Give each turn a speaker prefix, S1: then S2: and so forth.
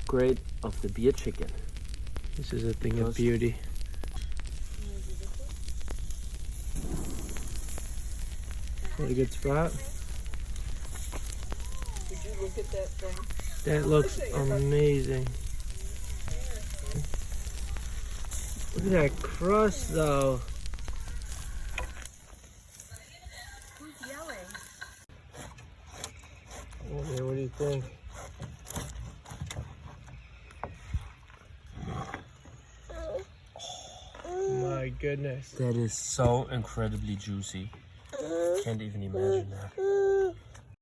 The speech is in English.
S1: upgrade of the beer chicken.
S2: This is a thing of
S1: Because-
S2: beauty. What a good spot.
S3: Did you look at that thing?
S2: That looks amazing. Look at that crust though.
S3: Who's yelling?
S2: Okay, what do you think? My goodness.
S1: That is so incredibly juicy. Can't even imagine that.